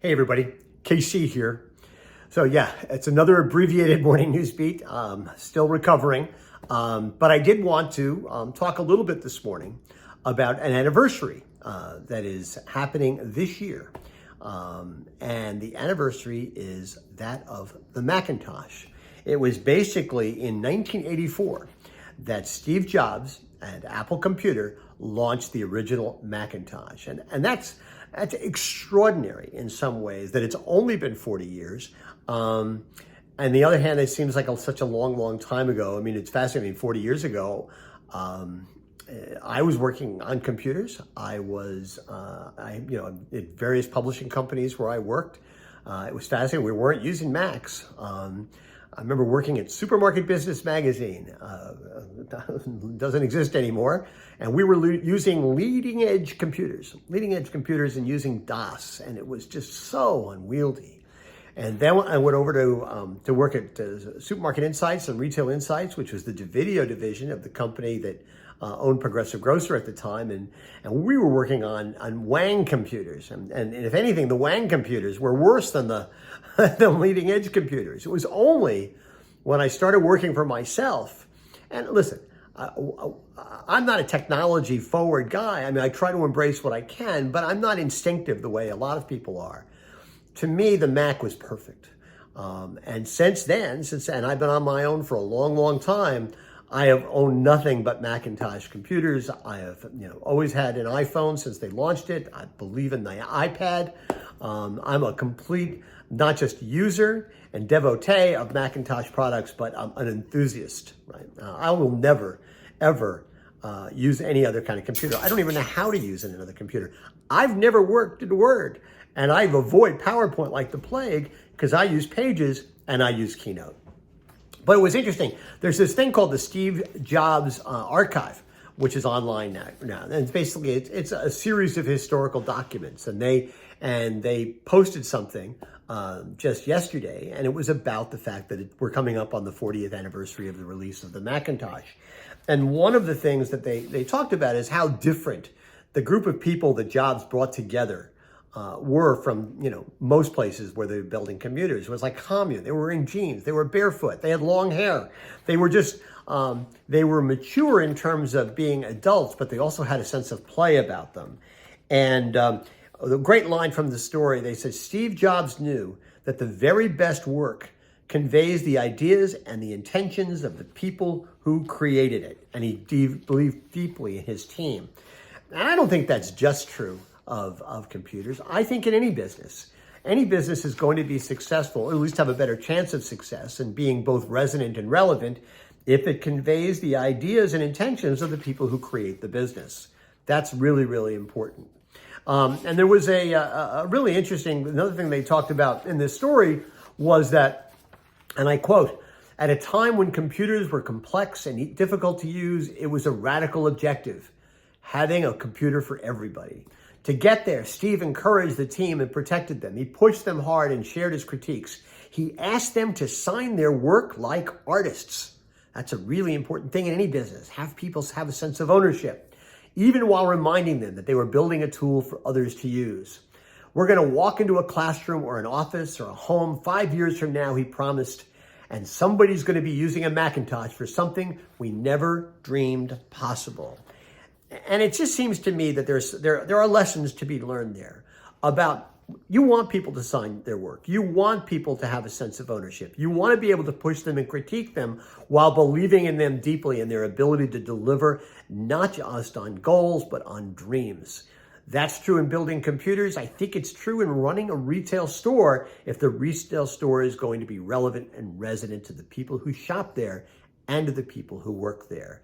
Hey everybody, KC here. So yeah, it's another abbreviated morning news beat. Still recovering, but I did want to talk a little bit this morning about an anniversary that is happening this year. And the anniversary is that of the Macintosh. It was basically in 1984 that Steve Jobs and Apple Computer launched the original Macintosh. And that's extraordinary in some ways that it's only been 40 years. On the other hand, it seems like such a long time ago. I mean, it's fascinating. 40 years ago, I was working on computers. I at various publishing companies where I worked. It was fascinating. We weren't using Macs. I remember working at Supermarket Business Magazine. Doesn't exist anymore. And we were using leading edge computers and using DOS. And it was just so unwieldy. And then I went over to work at Supermarket Insights and Retail Insights, which was the video division of the company that owned Progressive Grocer at the time. And we were working on Wang computers. And if anything, the Wang computers were worse than the leading edge computers. It was only when I started working for myself. And listen, I'm not a technology forward guy. I mean, I try to embrace what I can, but I'm not instinctive the way a lot of people are. To me, the Mac was perfect. And since then, and I've been on my own for a long time, I have owned nothing but Macintosh computers. I have always had an iPhone since they launched it. I believe in the iPad. I'm a complete, not just user and devotee of Macintosh products, but I'm an enthusiast, right? I will never, ever use any other kind of computer. I don't even know how to use another computer. I've never worked in Word, and I avoid PowerPoint like the plague because I use Pages and I use Keynote. But it was interesting. There's this thing called the Steve Jobs Archive, which is online now. And it's basically, it's a series of historical documents. And they posted something just yesterday, and it was about the fact that we're coming up on the 40th anniversary of the release of the Macintosh. And one of the things that they talked about is how different the group of people that Jobs brought together were from, most places where they were building computers. It was like commune. They were in jeans. They were barefoot. They had long hair. They were just, they were mature in terms of being adults, but they also had a sense of play about them. And the great line from the story, they said, Steve Jobs knew that the very best work conveys the ideas and the intentions of the people who created it. And he believed deeply in his team. And I don't think that's just true of computers. I think in any business is going to be successful, or at least have a better chance of success and being both resonant and relevant if it conveys the ideas and intentions of the people who create the business. That's really, really important. And there was a really interesting, another thing they talked about in this story was that, and I quote, at a time when computers were complex and difficult to use, it was a radical objective, having a computer for everybody. To get there, Steve encouraged the team and protected them. He pushed them hard and shared his critiques. He asked them to sign their work like artists. That's a really important thing in any business. Have people have a sense of ownership, even while reminding them that they were building a tool for others to use. We're going to walk into a classroom or an office or a home 5 years from now, he promised, and somebody's going to be using a Macintosh for something we never dreamed possible. And it just seems to me that there are lessons to be learned there about you want people to sign their work. You want people to have a sense of ownership. You want to be able to push them and critique them while believing in them deeply and their ability to deliver not just on goals, but on dreams. That's true in building computers. I think it's true in running a retail store if the retail store is going to be relevant and resonant to the people who shop there and to the people who work there.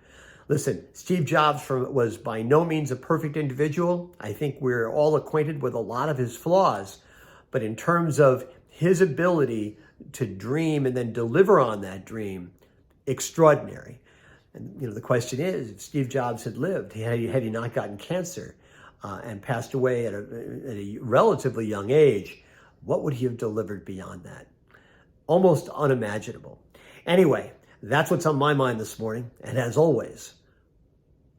Listen, Steve Jobs was by no means a perfect individual. I think we're all acquainted with a lot of his flaws. But in terms of his ability to dream and then deliver on that dream, extraordinary. And the question is, if Steve Jobs had lived, had he not gotten cancer and passed away at a relatively young age, what would he have delivered beyond that? Almost unimaginable. Anyway, that's what's on my mind this morning. And as always,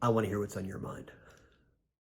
I want to hear what's on your mind.